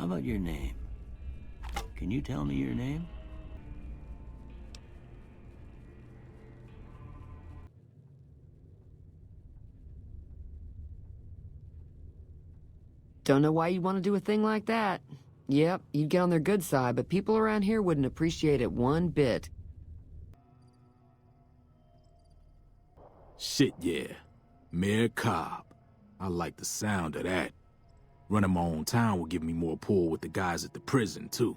How about your name? Can you tell me your name? Don't know why you'd want to do a thing like that. Yep, you'd get on their good side, but people around here wouldn't appreciate it one bit. Shit, yeah. Mayor Cobb. I like the sound of that. Running my own town will give me more pull with the guys at the prison, too.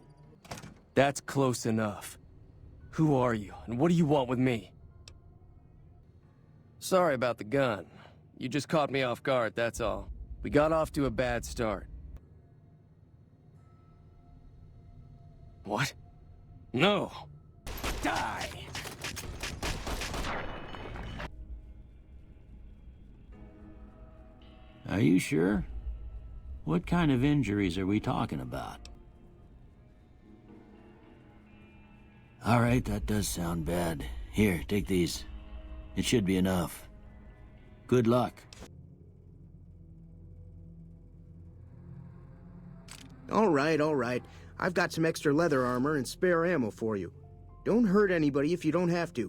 That's close enough. Who are you, and what do you want with me? Sorry about the gun. You just caught me off guard, that's all. We got off to a bad start. What? No! Die! Are you sure? What kind of injuries are we talking about? All right, that does sound bad. Here, take these. It should be enough. Good luck. All right. I've got some extra leather armor and spare ammo for you. Don't hurt anybody if you don't have to.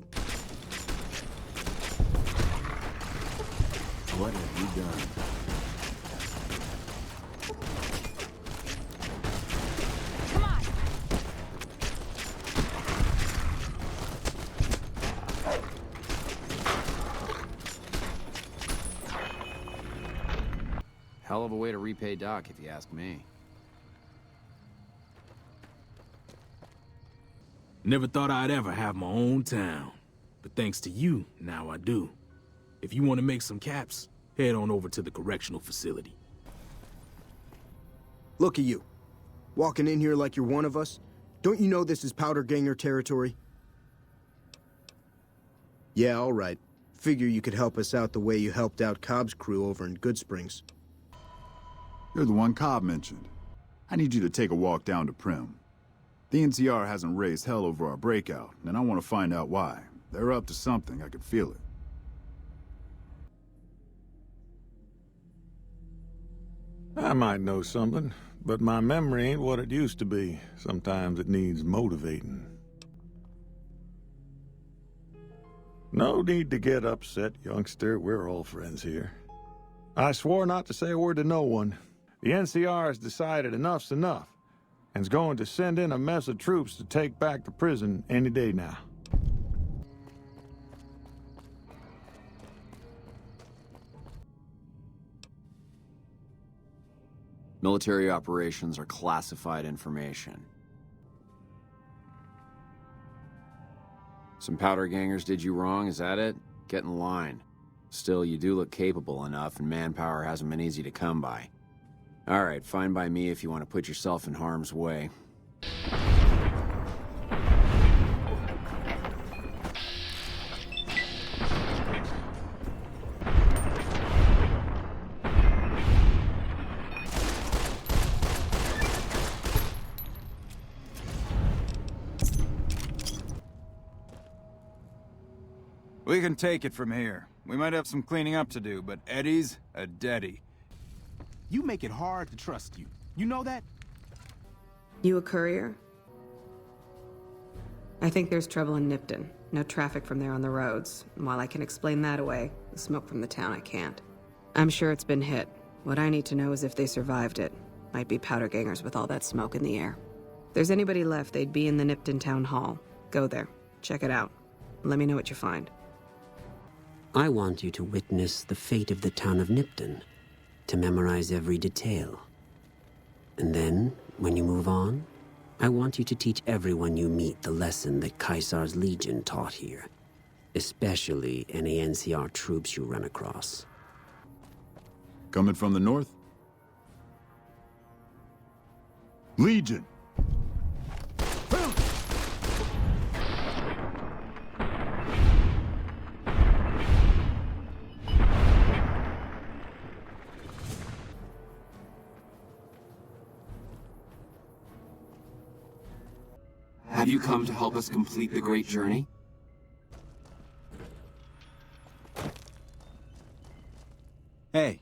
What have you done? Come on! Hell of a way to repay Doc, if you ask me. Never thought I'd ever have my own town. But thanks to you, now I do. If you want to make some caps, head on over to the correctional facility. Look at you. Walking in here like you're one of us. Don't you know this is powder ganger territory? Yeah, all right. Figure you could help us out the way you helped out Cobb's crew over in Goodsprings. You're the one Cobb mentioned. I need you to take a walk down to Primm. The NCR hasn't raised hell over our breakout, and I want to find out why. They're up to something, I can feel it. I might know something, but my memory ain't what it used to be. Sometimes it needs motivating. No need to get upset, youngster. We're all friends here. I swore not to say a word to no one. The NCR has decided enough's enough, and's going to send in a mess of troops to take back the prison any day now. Military operations are classified information. Some powder gangers did you wrong, is that it? Get in line. Still, you do look capable enough, and manpower hasn't been easy to come by. All right, fine by me if you want to put yourself in harm's way. We can take it from here. We might have some cleaning up to do, but Eddie's a deadie. You make it hard to trust you. You know that? You a courier? I think there's trouble in Nipton. No traffic from there on the roads. And while I can explain that away, the smoke from the town I can't. I'm sure it's been hit. What I need to know is if they survived it. Might be powder gangers with all that smoke in the air. If there's anybody left, they'd be in the Nipton town hall. Go there. Check it out. Let me know what you find. I want you to witness the fate of the town of Nipton, to memorize every detail. And then, when you move on, I want you to teach everyone you meet the lesson that Caesar's Legion taught here, especially any NCR troops you run across. Coming from the north? Legion! Have you come to help us complete the great journey? Hey,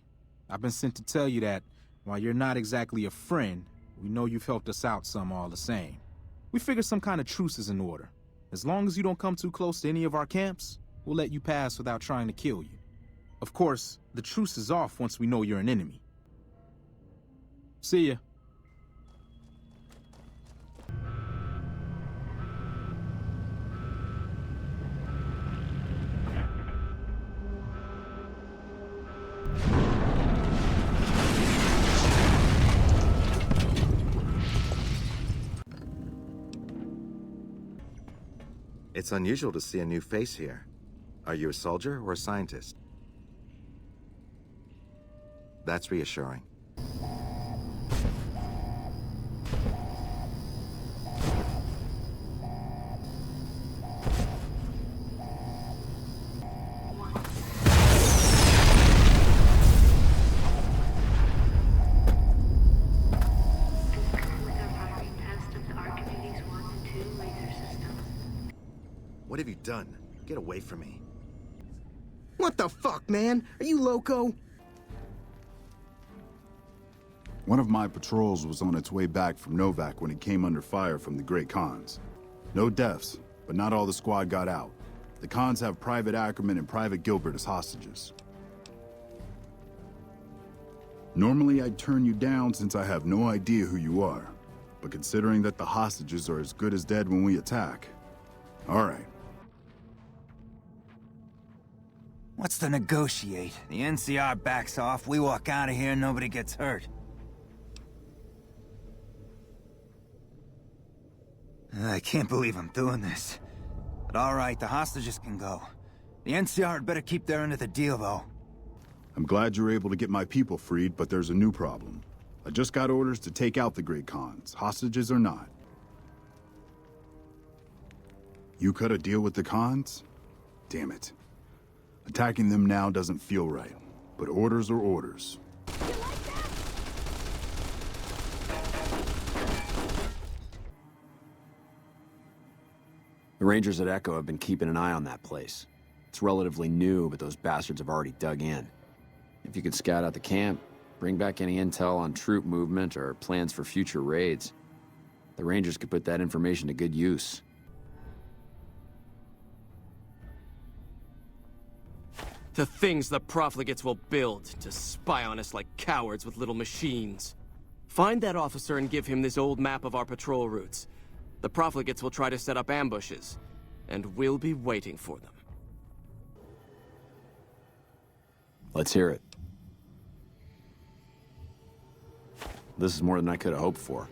I've been sent to tell you that, while you're not exactly a friend, We know you've helped us out some all the same. We figured some kind of truce is in order. As long as you don't come too close to any of our camps, we'll let you pass without trying to kill you. Of course, the truce is off once we know you're an enemy. See ya. It's unusual to see a new face here. Are you a soldier or a scientist? That's reassuring. What have you done? Get away from me. What the fuck, man? Are you loco? One of my patrols was on its way back from Novak when it came under fire from the Great Khans. No deaths, but not all the squad got out. The Khans have Private Ackerman and Private Gilbert as hostages. Normally I'd turn you down since I have no idea who you are. But considering that the hostages are as good as dead when we attack... All right. What's to negotiate? The NCR backs off, we walk out of here, nobody gets hurt. I can't believe I'm doing this. But alright, the hostages can go. The NCR had better keep their end of the deal, though. I'm glad you were able to get my people freed, but there's a new problem. I just got orders to take out the Great Khans, hostages or not. You cut a deal with the Khans? Damn it. Attacking them now doesn't feel right, but orders are orders. The Rangers at Echo have been keeping an eye on that place. It's relatively new, but those bastards have already dug in. If you could scout out the camp, bring back any intel on troop movement or plans for future raids, the Rangers could put that information to good use. The things the profligates will build to spy on us like cowards with little machines. Find that officer and give him this old map of our patrol routes. The profligates will try to set up ambushes, and we'll be waiting for them. Let's hear it. This is more than I could have hoped for.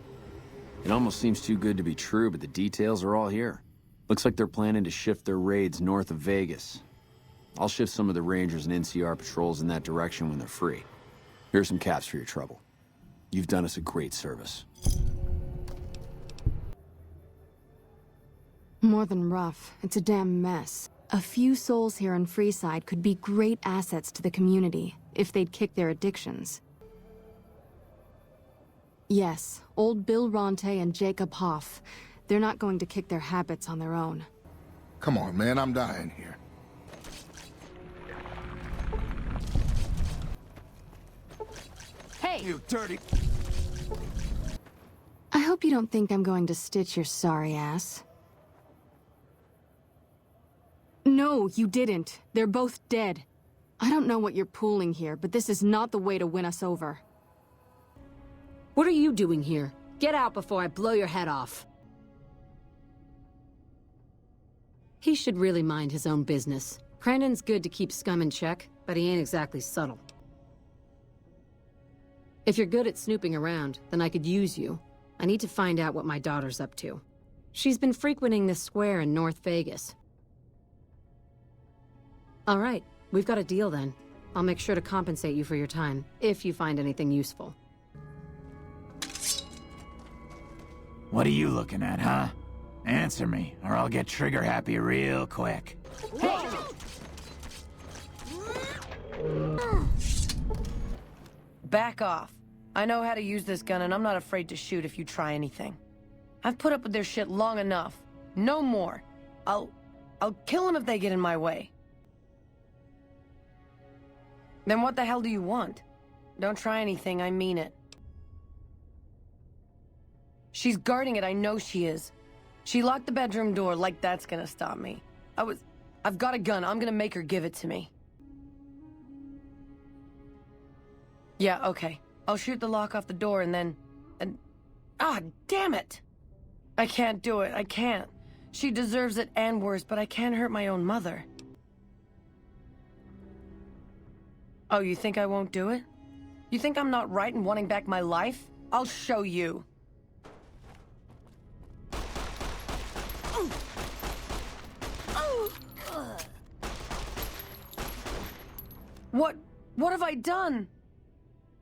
It almost seems too good to be true, but the details are all here. Looks like they're planning to shift their raids north of Vegas. I'll shift some of the Rangers and NCR patrols in that direction when they're free. Here's some caps for your trouble. You've done us a great service. More than rough. It's a damn mess. A few souls here in Freeside could be great assets to the community, if they'd kick their addictions. Yes, old Bill Ronte and Jacob Hoff. They're not going to kick their habits on their own. Come on, man, I'm dying here. Hey! You dirty... I hope you don't think I'm going to stitch your sorry ass. No, you didn't. They're both dead. I don't know what you're pooling here, but this is not the way to win us over. What are you doing here? Get out before I blow your head off. He should really mind his own business. Crandon's good to keep scum in check, but he ain't exactly subtle. If you're good at snooping around, then I could use you. I need to find out what my daughter's up to. She's been frequenting this square in North Vegas. All right, we've got a deal then. I'll make sure to compensate you for your time, if you find anything useful. What are you looking at, huh? Answer me, or I'll get trigger-happy real quick. Hey! Back off. I know how to use this gun, and I'm not afraid to shoot if you try anything. I've put up with their shit long enough. No more. I'll kill them if they get in my way. Then what the hell do you want? Don't try anything, I mean it. She's guarding it, I know she is. She locked the bedroom door, like that's gonna stop me. I've got a gun, I'm gonna make her give it to me. Yeah, okay. I'll shoot the lock off the door and ah, damn it! I can't do it, I can't. She deserves it and worse, but I can't hurt my own mother. Oh, you think I won't do it? You think I'm not right in wanting back my life? I'll show you. What have I done?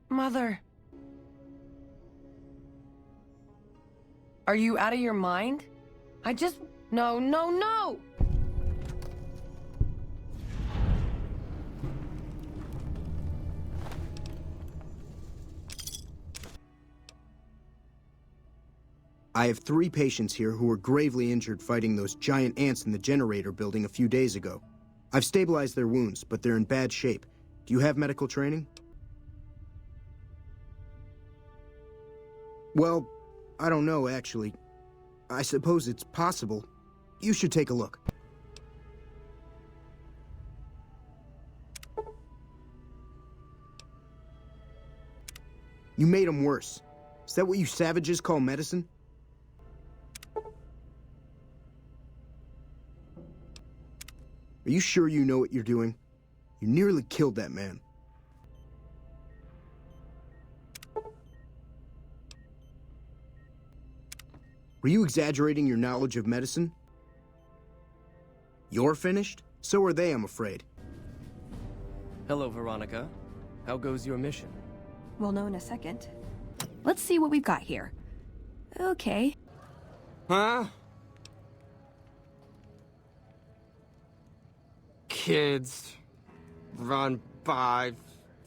Mother. Are you out of your mind? No, no, no! I have 3 patients here who were gravely injured fighting those giant ants in the generator building a few days ago. I've stabilized their wounds, but they're in bad shape. Do you have medical training? Well, I don't know, actually. I suppose it's possible. You should take a look. You made them worse. Is that what you savages call medicine? Are you sure you know what you're doing? You nearly killed that man. Were you exaggerating your knowledge of medicine? You're finished? So are they, I'm afraid. Hello, Veronica. How goes your mission? We'll know in a second. Let's see what we've got here. Okay. Huh? Kids run by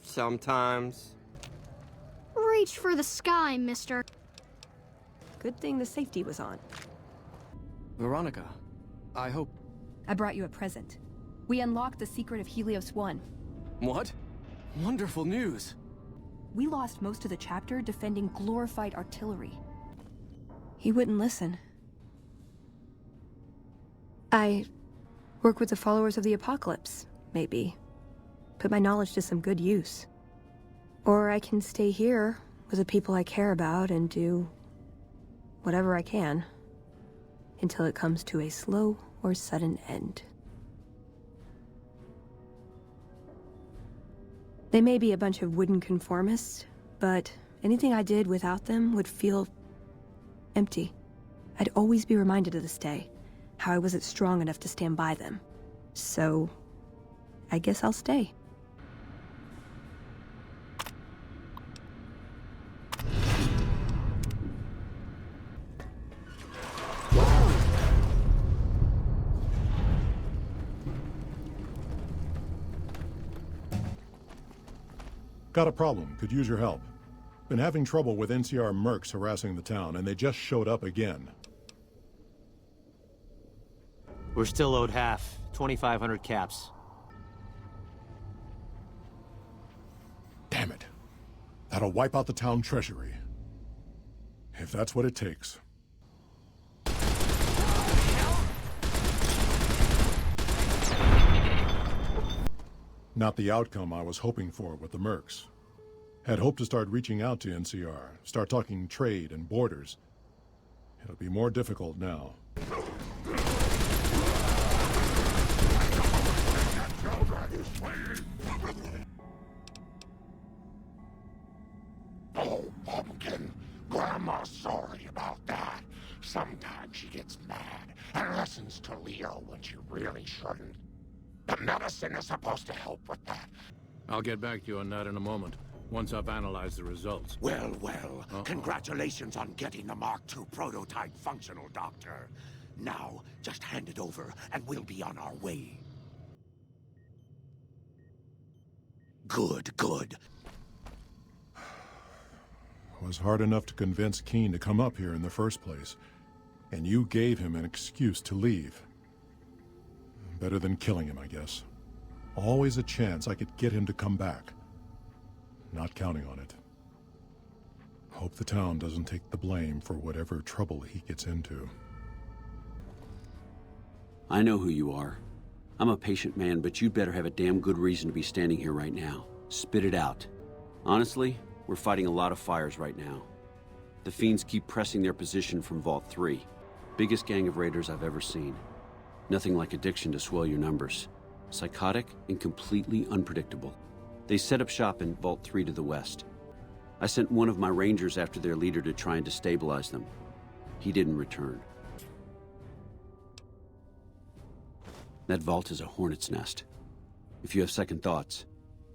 sometimes. Reach for the sky, mister. Good thing the safety was on. Veronica, I hope... I brought you a present. We unlocked the secret of HELIOS One. What? Wonderful news. We lost most of the chapter defending glorified artillery. He wouldn't listen. I work with the followers of the apocalypse, maybe. Put my knowledge to some good use. Or I can stay here with the people I care about and do whatever I can until it comes to a slow or sudden end. They may be a bunch of wooden conformists, but anything I did without them would feel empty. I'd always be reminded to this day how I wasn't strong enough to stand by them. So, I guess I'll stay. Got a problem. Could use your help. Been having trouble with NCR mercs harassing the town, and they just showed up again. We're still owed half. 2,500 caps. Damn it. That'll wipe out the town treasury. If that's what it takes. Not the outcome I was hoping for with the mercs. Had hoped to start reaching out to NCR, start talking trade and borders. It'll be more difficult now. Oh, Pumpkin. Grandma's sorry about that. Sometimes she gets mad and listens to Leo when she really shouldn't. The medicine is supposed to help with that. I'll get back to you on that in a moment, once I've analyzed the results. Well, congratulations on getting the Mark II prototype functional, Doctor. Now, just hand it over and we'll be on our way. Good. It was hard enough to convince Keene to come up here in the first place, and you gave him an excuse to leave. Better than killing him, I guess. Always a chance I could get him to come back. Not counting on it. Hope the town doesn't take the blame for whatever trouble he gets into. I know who you are. I'm a patient man, but you'd better have a damn good reason to be standing here right now. Spit it out. Honestly, we're fighting a lot of fires right now. The Fiends keep pressing their position from Vault 3. Biggest gang of raiders I've ever seen. Nothing like addiction to swell your numbers. Psychotic and completely unpredictable. They set up shop in Vault 3 to the west. I sent one of my rangers after their leader to try and destabilize them. He didn't return. That vault is a hornet's nest. If you have second thoughts,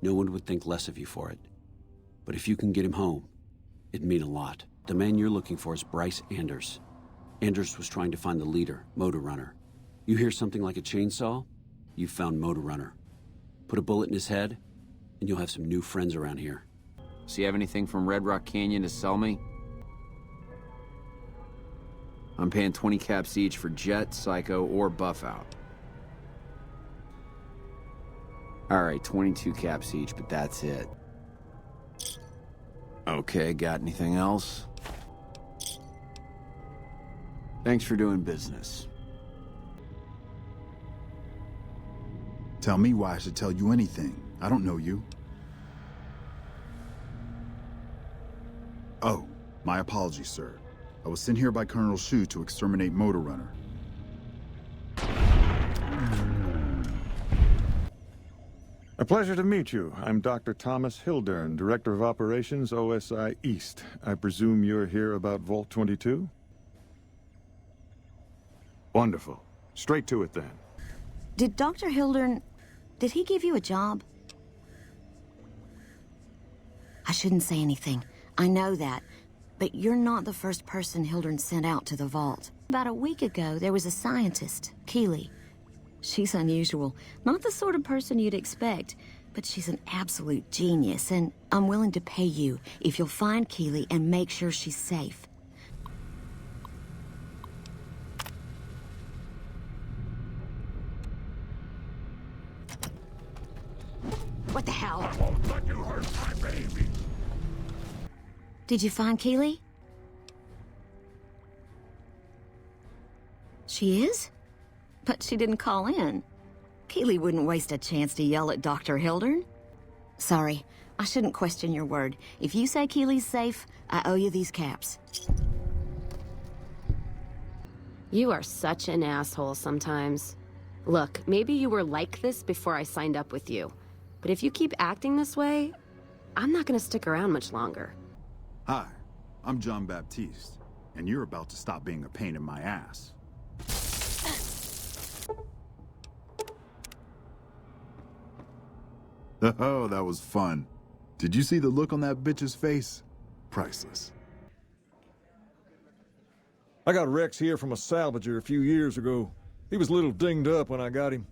no one would think less of you for it. But if you can get him home, it'd mean a lot. The man you're looking for is Bryce Anders. Anders was trying to find the leader, Motor Runner. You hear something like a chainsaw? You've found Motor Runner. Put a bullet in his head, and you'll have some new friends around here. So you have anything from Red Rock Canyon to sell me? I'm paying 20 caps each for Jet, Psycho, or Buff Out. Alright, 22 caps each, but that's it. Okay, got anything else? Thanks for doing business. Tell me why I should tell you anything. I don't know you. Oh, my apologies, sir. I was sent here by Colonel Shu to exterminate Motor Runner. A pleasure to meet you. I'm Dr. Thomas Hildern, Director of Operations, OSI East. I presume you're here about Vault 22? Wonderful. Straight to it, then. Did Dr. Hildern... did he give you a job? I shouldn't say anything. I know that. But you're not the first person Hildern sent out to the vault. About a week ago, there was a scientist, Keeley. She's unusual. Not the sort of person you'd expect, but she's an absolute genius, and I'm willing to pay you if you'll find Keeley and make sure she's safe. What the hell? I won't let you hurt my baby. Did you find Keeley? She is? But she didn't call in. Keeley wouldn't waste a chance to yell at Dr. Hildern. Sorry, I shouldn't question your word. If you say Keeley's safe, I owe you these caps. You are such an asshole sometimes. Look, maybe you were like this before I signed up with you. But if you keep acting this way, I'm not gonna stick around much longer. Hi, I'm John Baptiste, and you're about to stop being a pain in my ass. Oh, that was fun. Did you see the look on that bitch's face? Priceless. I got Rex here from a salvager a few years ago. He was a little dinged up when I got him.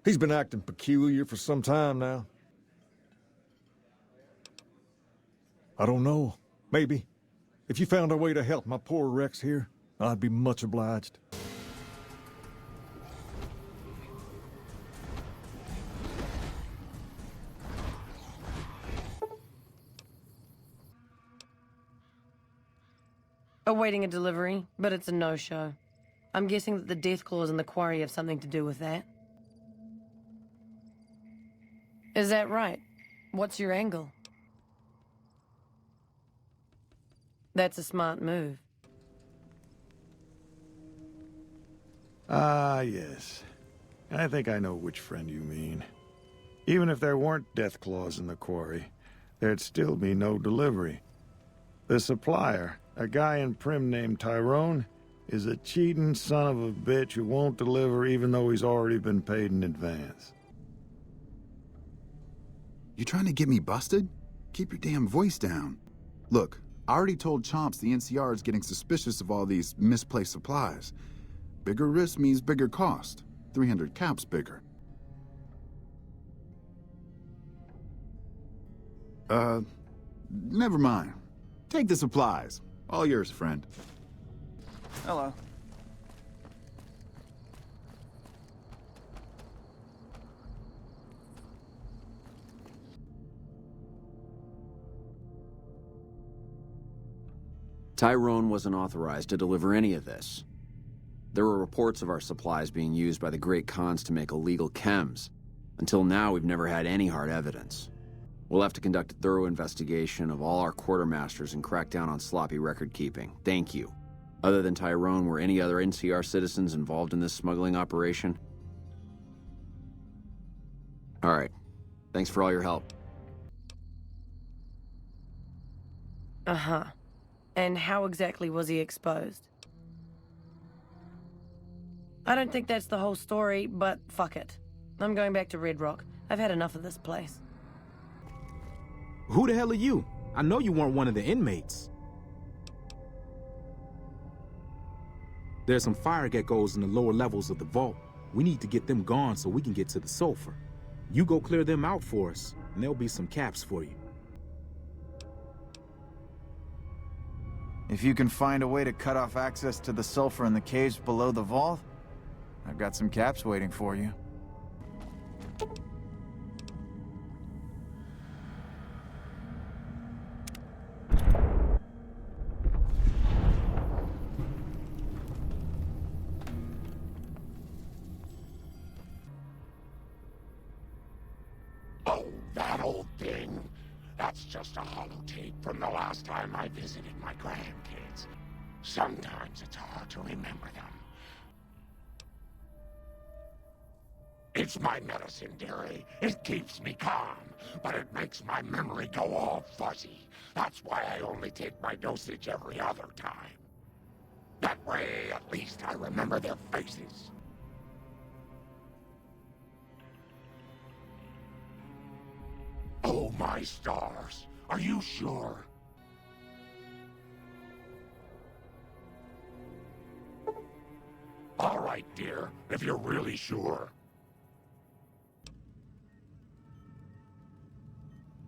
He's been acting peculiar for some time now. I don't know. Maybe. If you found a way to help my poor Rex here, I'd be much obliged. Awaiting a delivery, but it's a no-show. I'm guessing that the death claws in the quarry have something to do with that. Is that right? What's your angle? That's a smart move. Ah, yes. I think I know which friend you mean. Even if there weren't death claws in the quarry, there'd still be no delivery. The supplier, a guy in Primm named Tyrone, is a cheating son of a bitch who won't deliver even though he's already been paid in advance. You trying to get me busted? Keep your damn voice down. Look, I already told Chomps the NCR is getting suspicious of all these misplaced supplies. Bigger risk means bigger cost. 300 caps bigger. Never mind. Take the supplies. All yours, friend. Hello. Tyrone wasn't authorized to deliver any of this. There were reports of our supplies being used by the Great Khans to make illegal chems. Until now, we've never had any hard evidence. We'll have to conduct a thorough investigation of all our quartermasters and crack down on sloppy record-keeping. Thank you. Other than Tyrone, were any other NCR citizens involved in this smuggling operation? All right. Thanks for all your help. Uh-huh. And how exactly was he exposed? I don't think that's the whole story, but fuck it. I'm going back to Red Rock. I've had enough of this place. Who the hell are you? I know you weren't one of the inmates. There's some fire geckos in the lower levels of the vault. We need to get them gone so we can get to the sulfur. You go clear them out for us, and there'll be some caps for you. If you can find a way to cut off access to the sulfur in the caves below the vault, I've got some caps waiting for you. Oh, that old thing. That's just a holotape from the last time I visited my grandkids. Sometimes it's hard to remember them. It's my medicine, dearie. It keeps me calm, but it makes my memory go all fuzzy. That's why I only take my dosage every other time. That way, at least I remember their faces. Oh, my stars. Are you sure? All right, dear, if you're really sure.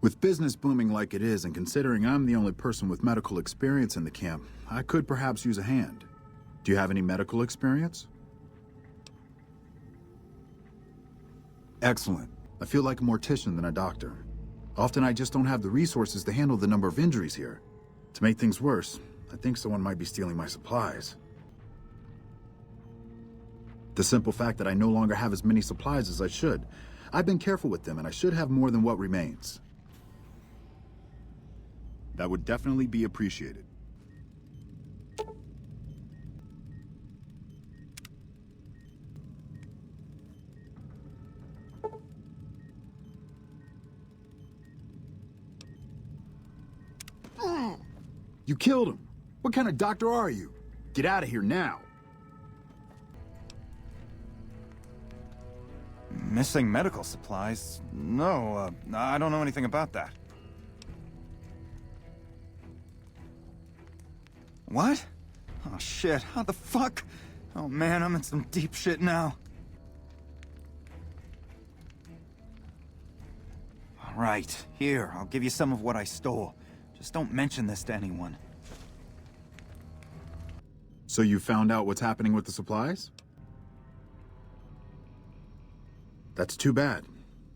With business booming like it is, and considering I'm the only person with medical experience in the camp, I could perhaps use a hand. Do you have any medical experience? Excellent. I feel like a mortician than a doctor. Often I just don't have the resources to handle the number of injuries here. To make things worse, I think someone might be stealing my supplies. The simple fact that I no longer have as many supplies as I should. I've been careful with them, and I should have more than what remains. That would definitely be appreciated. You killed him. What kind of doctor are you? Get out of here now. Missing medical supplies? No, I don't know anything about that. What? Oh shit, how the fuck? Oh man, I'm in some deep shit now. Alright, here, I'll give you some of what I stole. Just don't mention this to anyone. So you found out what's happening with the supplies? That's too bad.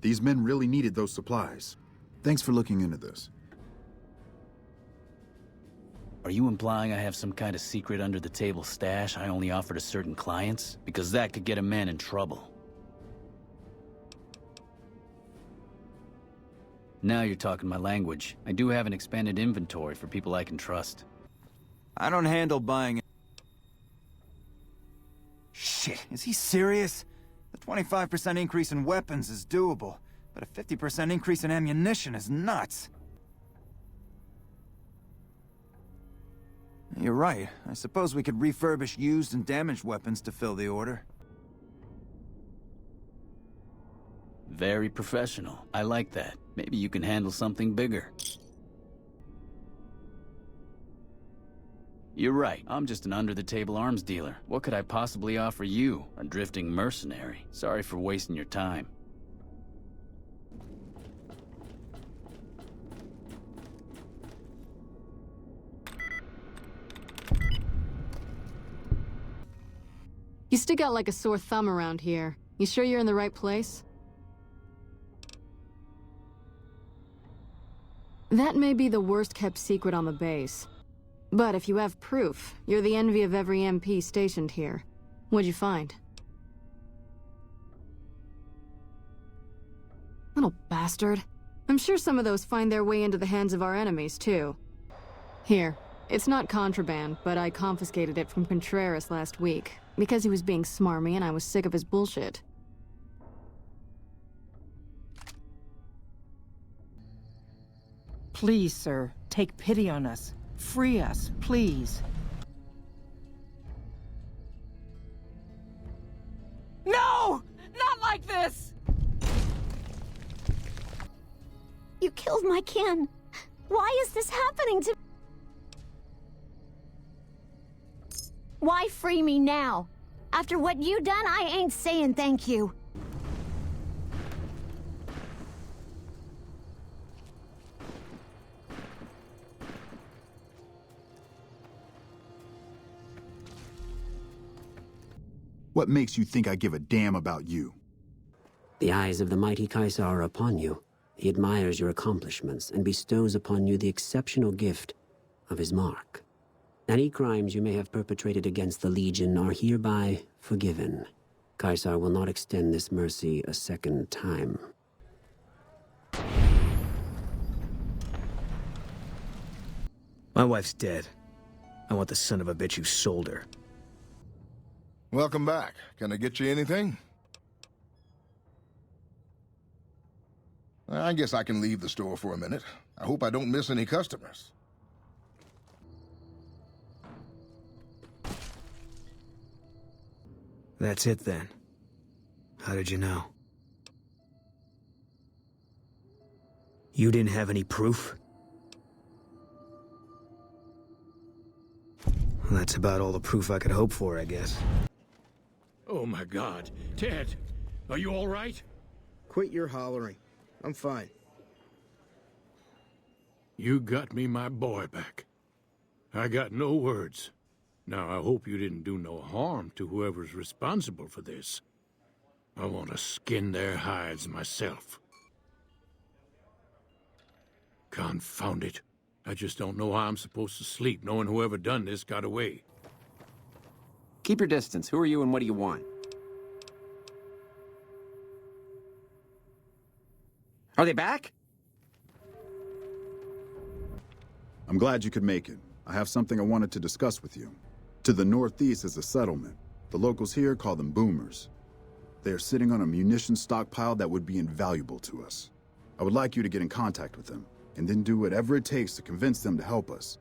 These men really needed those supplies. Thanks for looking into this. Are you implying I have some kind of secret under-the-table stash I only offer to certain clients? Because that could get a man in trouble. Now you're talking my language. I do have an expanded inventory for people I can trust. I don't handle buying... Shit, is he serious? The 25% increase in weapons is doable, but a 50% increase in ammunition is nuts. You're right. I suppose we could refurbish used and damaged weapons to fill the order. Very professional. I like that. Maybe you can handle something bigger. You're right. I'm just an under-the-table arms dealer. What could I possibly offer you? A drifting mercenary. Sorry for wasting your time. You stick out like a sore thumb around here. You sure you're in the right place? That may be the worst-kept secret on the base. But if you have proof, you're the envy of every MP stationed here. What'd you find? Little bastard. I'm sure some of those find their way into the hands of our enemies, too. Here. It's not contraband, but I confiscated it from Contreras last week, because he was being smarmy and I was sick of his bullshit. Please, sir, take pity on us. Free us, please. No! Not like this! You killed my kin. Why is this happening to... Why free me now? After what you done, I ain't saying thank you. What makes you think I give a damn about you? The eyes of the mighty Kaiser are upon you. He admires your accomplishments and bestows upon you the exceptional gift of his mark. Any crimes you may have perpetrated against the Legion are hereby forgiven. Kaiser will not extend this mercy a second time. My wife's dead. I want the son of a bitch who sold her. Welcome back. Can I get you anything? I guess I can leave the store for a minute. I hope I don't miss any customers. That's it then. How did you know? You didn't have any proof? Well, that's about all the proof I could hope for, I guess. Oh my God. Ted, are you all right? Quit your hollering. I'm fine. You got me my boy back. I got no words. Now, I hope you didn't do no harm to whoever's responsible for this. I want to skin their hides myself. Confound it. I just don't know how I'm supposed to sleep knowing whoever done this got away. Keep your distance. Who are you and what do you want? Are they back? I'm glad you could make it. I have something I wanted to discuss with you. To the northeast is a settlement. The locals here call them boomers. They are sitting on a munitions stockpile that would be invaluable to us. I would like you to get in contact with them, and then do whatever it takes to convince them to help us.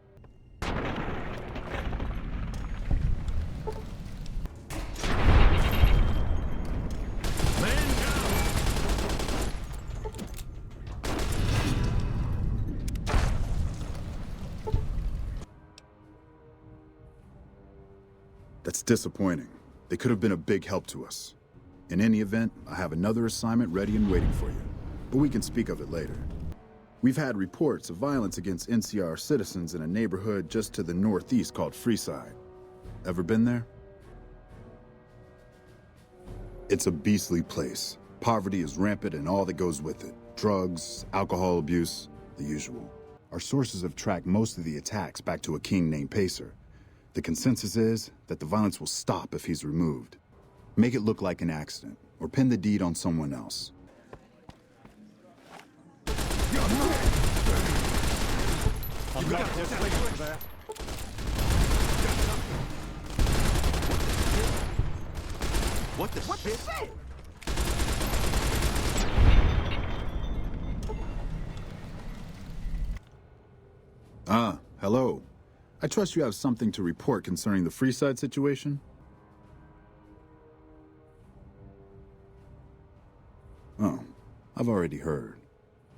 That's disappointing. They could have been a big help to us. In any event, I have another assignment ready and waiting for you, but we can speak of it later. We've had reports of violence against NCR citizens in a neighborhood just to the northeast called Freeside. Ever been there? It's a beastly place. Poverty is rampant and all that goes with it. Drugs, alcohol abuse, the usual. Our sources have tracked most of the attacks back to a king named Pacer. The consensus is that the violence will stop if he's removed. Make it look like an accident, or pin the deed on someone else. What the shit? Hello. I trust you have something to report concerning the Freeside situation? Oh, I've already heard.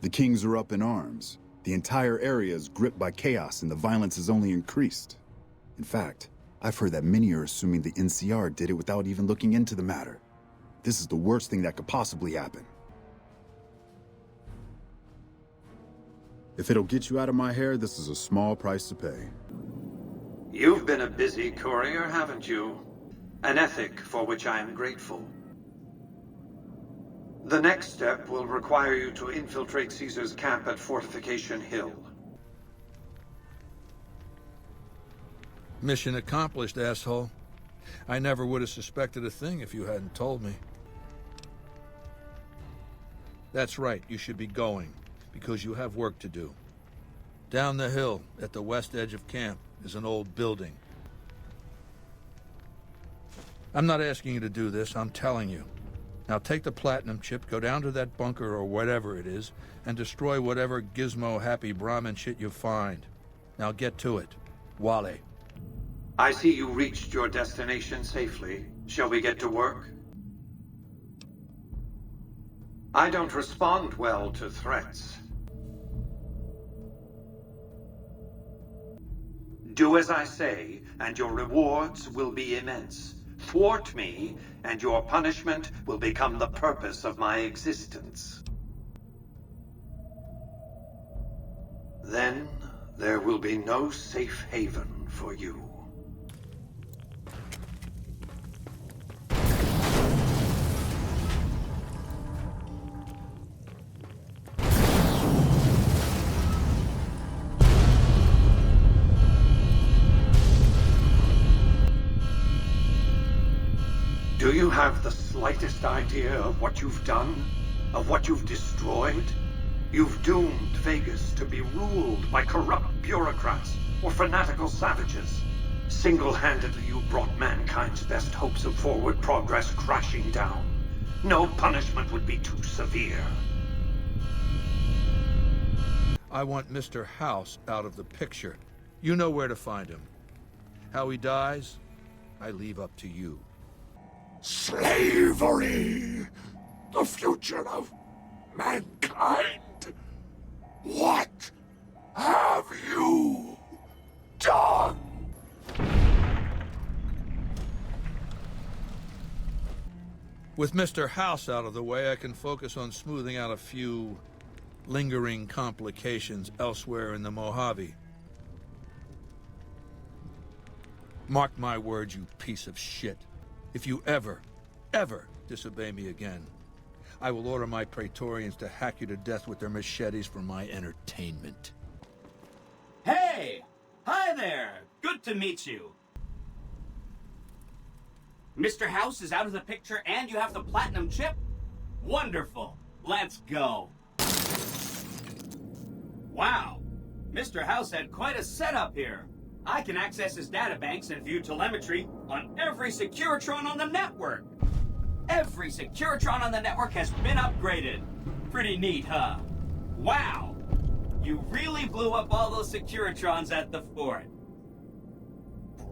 The Kings are up in arms. The entire area is gripped by chaos and the violence has only increased. In fact, I've heard that many are assuming the NCR did it without even looking into the matter. This is the worst thing that could possibly happen. If it'll get you out of my hair, this is a small price to pay. You've been a busy courier, haven't you? An ethic for which I am grateful. The next step will require you to infiltrate Caesar's camp at Fortification Hill. Mission accomplished, asshole. I never would have suspected a thing if you hadn't told me. That's right, you should be going, because you have work to do. Down the hill, at the west edge of camp, is an old building. I'm not asking you to do this, I'm telling you. Now take the platinum chip, go down to that bunker or whatever it is, and destroy whatever gizmo-happy Brahmin shit you find. Now get to it. Wale. I see you reached your destination safely. Shall we get to work? I don't respond well to threats. Do as I say, and your rewards will be immense. Thwart me, and your punishment will become the purpose of my existence. Then there will be no safe haven for you. Do you have the slightest idea of what you've done? Of what you've destroyed? You've doomed Vegas to be ruled by corrupt bureaucrats or fanatical savages. Single-handedly, you brought mankind's best hopes of forward progress crashing down. No punishment would be too severe. I want Mr. House out of the picture. You know where to find him. How he dies, I leave up to you. Slavery! The future of mankind! What have you done? With Mr. House out of the way, I can focus on smoothing out a few lingering complications elsewhere in the Mojave. Mark my words, you piece of shit. If you ever disobey me again, I will order my Praetorians to hack you to death with their machetes for my entertainment. Hey! Hi there! Good to meet you. Mr. House is out of the picture and you have the platinum chip? Wonderful. Let's go. Wow. Mr. House had quite a setup here. I can access his databanks and view telemetry on every Securitron on the network. Every Securitron on the network has been upgraded. Pretty neat, huh? Wow! You really blew up all those Securitrons at the fort.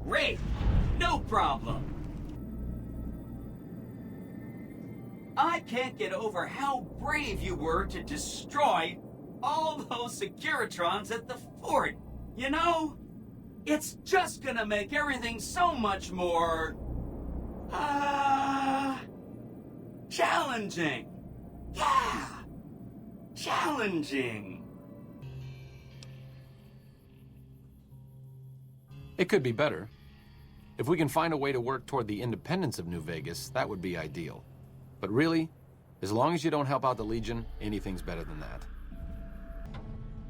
Great! No problem! I can't get over how brave you were to destroy all those Securitrons at the fort. You know, it's just gonna make everything so much more... challenging. Yeah! Challenging. It could be better. If we can find a way to work toward the independence of New Vegas, that would be ideal. But really, as long as you don't help out the Legion, anything's better than that.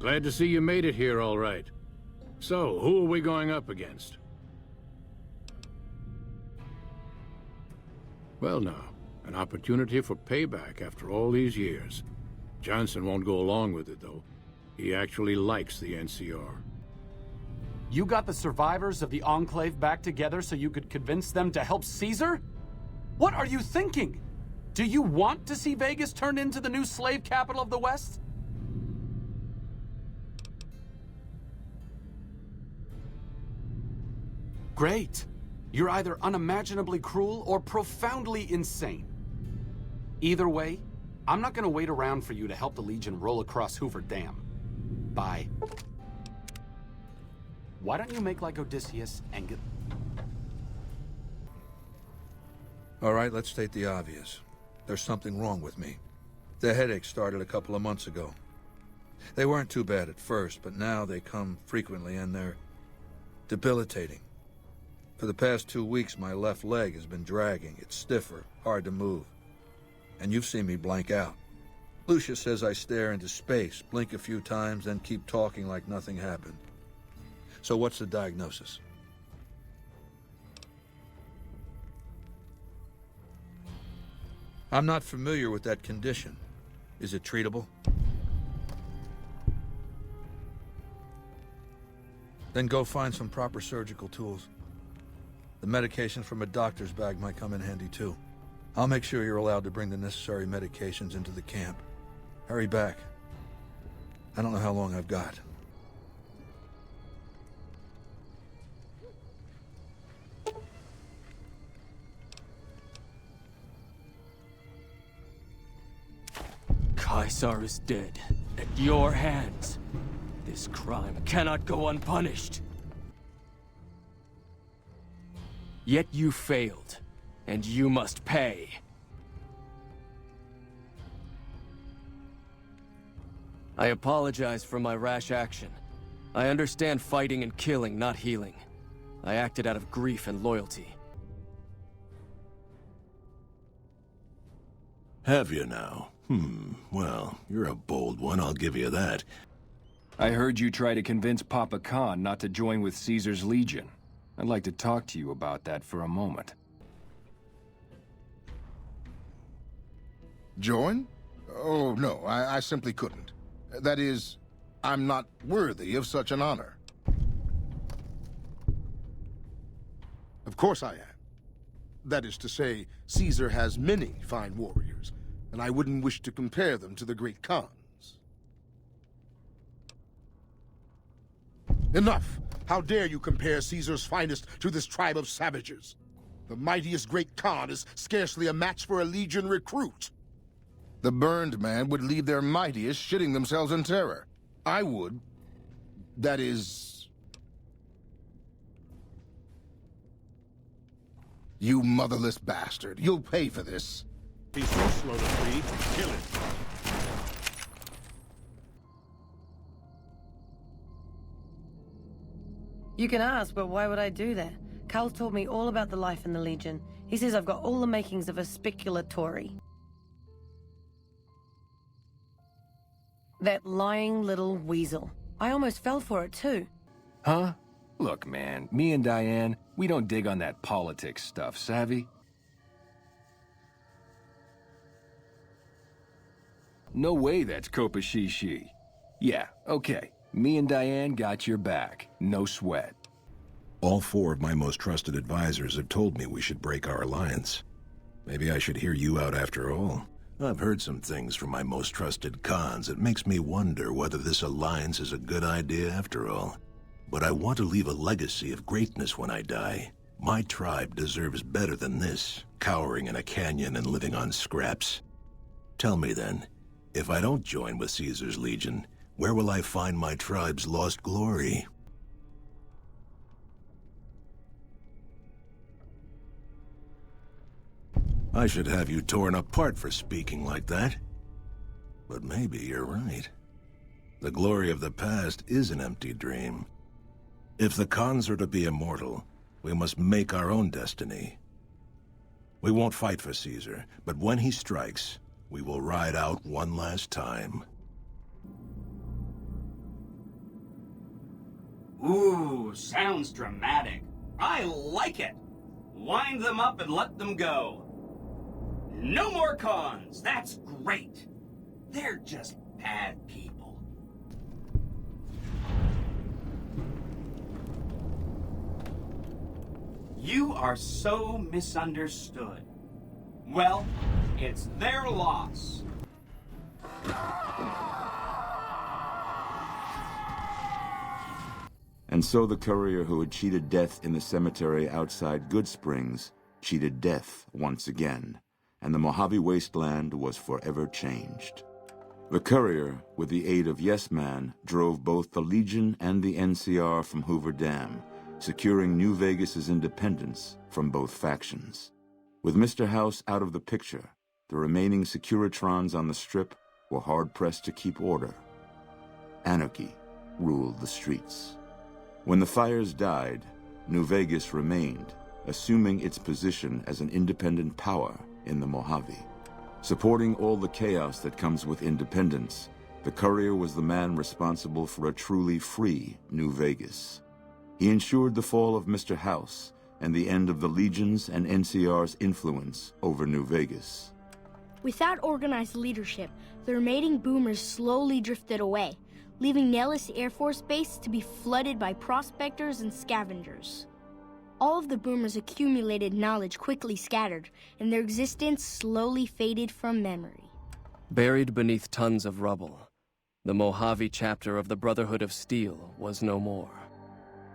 Glad to see you made it here all right. So, who are we going up against? Well now, an opportunity for payback after all these years. Johnson won't go along with it, though. He actually likes the NCR. You got the survivors of the Enclave back together so you could convince them to help Caesar? What are you thinking? Do you want to see Vegas turned into the new slave capital of the West? Great. You're either unimaginably cruel or profoundly insane. Either way, I'm not gonna wait around for you to help the Legion roll across Hoover Dam. Bye. Why don't you make like Odysseus and get... All right, let's state the obvious. There's something wrong with me. The headaches started a couple of months ago. They weren't too bad at first, but now they come frequently and they're debilitating. For the past 2 weeks, my left leg has been dragging. It's stiffer, hard to move. And you've seen me blank out. Lucius says I stare into space, blink a few times, then keep talking like nothing happened. So what's the diagnosis? I'm not familiar with that condition. Is it treatable? Then go find some proper surgical tools. The medication from a doctor's bag might come in handy too. I'll make sure you're allowed to bring the necessary medications into the camp. Hurry back. I don't know how long I've got. Caesar is dead. At your hands. This crime cannot go unpunished. Yet you failed, and you must pay. I apologize for my rash action. I understand fighting and killing, not healing. I acted out of grief and loyalty. Have you now? Well, you're a bold one, I'll give you that. I heard you try to convince Papa Khan not to join with Caesar's Legion. I'd like to talk to you about that for a moment. Join? Oh, no, I simply couldn't. That is, I'm not worthy of such an honor. Of course I am. That is to say, Caesar has many fine warriors, and I wouldn't wish to compare them to the great Khans. Enough! How dare you compare Caesar's finest to this tribe of savages? The mightiest great Khan is scarcely a match for a Legion recruit. The burned man would leave their mightiest shitting themselves in terror. I would. That is... You motherless bastard. You'll pay for this. He's so slow to bleed. Kill him. You can ask, but why would I do that? Carl taught me all about the life in the Legion. He says I've got all the makings of a speculatory. That lying little weasel. I almost fell for it, too. Huh? Look, man, me and Diane, we don't dig on that politics stuff, savvy? No way that's Kopashishi. Yeah, okay. Me and Diane got your back. No sweat. All 4 of my most trusted advisors have told me we should break our alliance. Maybe I should hear you out after all. I've heard some things from my most trusted Khans that makes me wonder whether this alliance is a good idea after all. But I want to leave a legacy of greatness when I die. My tribe deserves better than this, cowering in a canyon and living on scraps. Tell me then, if I don't join with Caesar's Legion, where will I find my tribe's lost glory? I should have you torn apart for speaking like that. But maybe you're right. The glory of the past is an empty dream. If the Khans are to be immortal, we must make our own destiny. We won't fight for Caesar, but when he strikes, we will ride out one last time. Ooh, sounds dramatic. I like it. Wind them up and let them go. No more Khans. That's great. They're just bad people. You are so misunderstood. Well, it's their loss. And so the courier who had cheated death in the cemetery outside Goodsprings cheated death once again, and the Mojave wasteland was forever changed. The courier, with the aid of Yes Man, drove both the Legion and the NCR from Hoover Dam, securing New Vegas's independence from both factions. With Mr. House out of the picture, the remaining Securitrons on the Strip were hard-pressed to keep order. Anarchy ruled the streets. When the fires died, New Vegas remained, assuming its position as an independent power in the Mojave. Supporting all the chaos that comes with independence, the courier was the man responsible for a truly free New Vegas. He ensured the fall of Mr. House and the end of the Legion's and NCR's influence over New Vegas. Without organized leadership, the remaining boomers slowly drifted away, leaving Nellis Air Force Base to be flooded by prospectors and scavengers. All of the boomers' accumulated knowledge quickly scattered, and their existence slowly faded from memory. Buried beneath tons of rubble, the Mojave chapter of the Brotherhood of Steel was no more.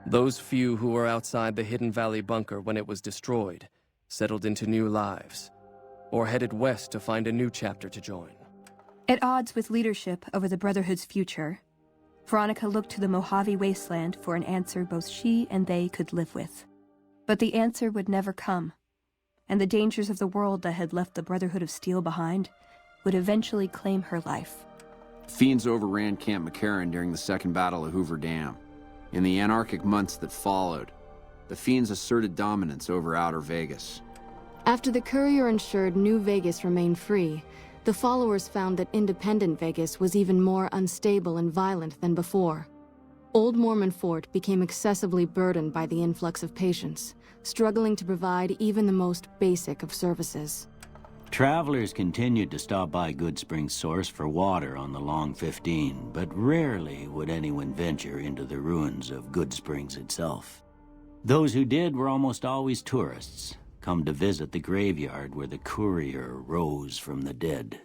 Those few who were outside the Hidden Valley bunker when it was destroyed settled into new lives, or headed west to find a new chapter to join. At odds with leadership over the Brotherhood's future, Veronica looked to the Mojave wasteland for an answer both she and they could live with. But the answer would never come, and the dangers of the world that had left the Brotherhood of Steel behind would eventually claim her life. Fiends overran Camp McCarran during the Second Battle of Hoover Dam. In the anarchic months that followed, the Fiends asserted dominance over Outer Vegas. After the Courier ensured New Vegas remained free, the followers found that independent Vegas was even more unstable and violent than before. Old Mormon Fort became excessively burdened by the influx of patients, struggling to provide even the most basic of services. Travelers continued to stop by Goodsprings Source for water on the Long 15, but rarely would anyone venture into the ruins of Goodsprings itself. Those who did were almost always tourists, come to visit the graveyard where the Courier rose from the dead.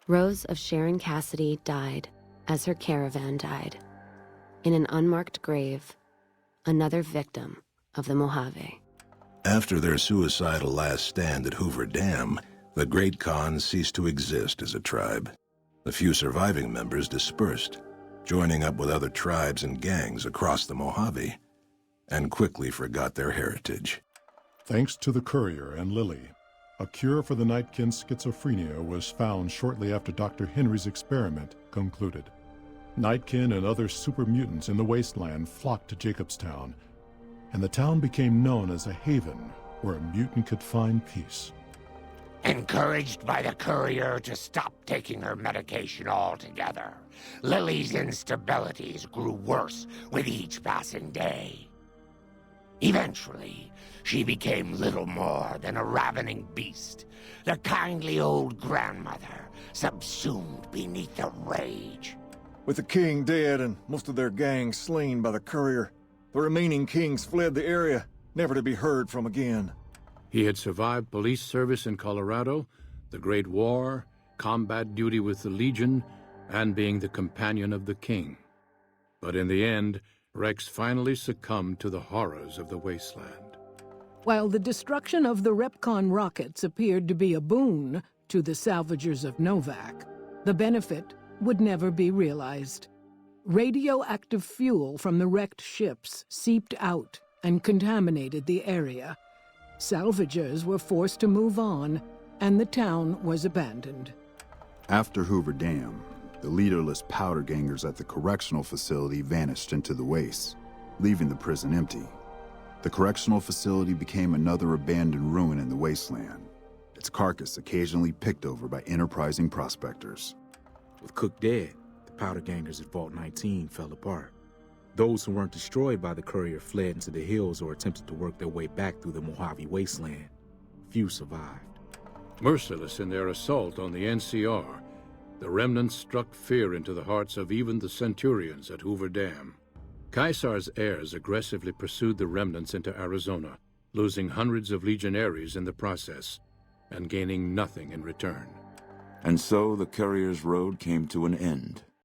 Rose of Sharon Cassidy died as her caravan died. In an unmarked grave, another victim of the Mojave. After their suicidal last stand at Hoover Dam, the Great Khan ceased to exist as a tribe. The few surviving members dispersed, joining up with other tribes and gangs across the Mojave, and quickly forgot their heritage. Thanks to the Courier and Lily, a cure for the Nightkin's schizophrenia was found shortly after Dr. Henry's experiment concluded. Nightkin and other super mutants in the wasteland flocked to Jacobstown, and the town became known as a haven where a mutant could find peace. Encouraged by the Courier to stop taking her medication altogether, Lily's instabilities grew worse with each passing day. Eventually, she became little more than a ravening beast, the kindly old grandmother subsumed beneath the rage. With the king dead and most of their gang slain by the Courier, the remaining kings fled the area, never to be heard from again. He had survived police service in Colorado, the Great War, combat duty with the Legion, and being the companion of the king. But in the end, Rex finally succumbed to the horrors of the wasteland. While the destruction of the Repcon rockets appeared to be a boon to the salvagers of Novak, the benefit would never be realized. Radioactive fuel from the wrecked ships seeped out and contaminated the area. Salvagers were forced to move on, and the town was abandoned. After Hoover Dam, the leaderless powder gangers at the correctional facility vanished into the wastes, leaving the prison empty. The correctional facility became another abandoned ruin in the wasteland, its carcass occasionally picked over by enterprising prospectors. With Cook dead, the powder gangers at Vault 19 fell apart. Those who weren't destroyed by the Courier fled into the hills or attempted to work their way back through the Mojave wasteland. Few survived. Merciless in their assault on the NCR, the remnants struck fear into the hearts of even the Centurions at Hoover Dam. Caesar's heirs aggressively pursued the remnants into Arizona, losing hundreds of legionaries in the process, and gaining nothing in return. And so the Courier's road came to an end.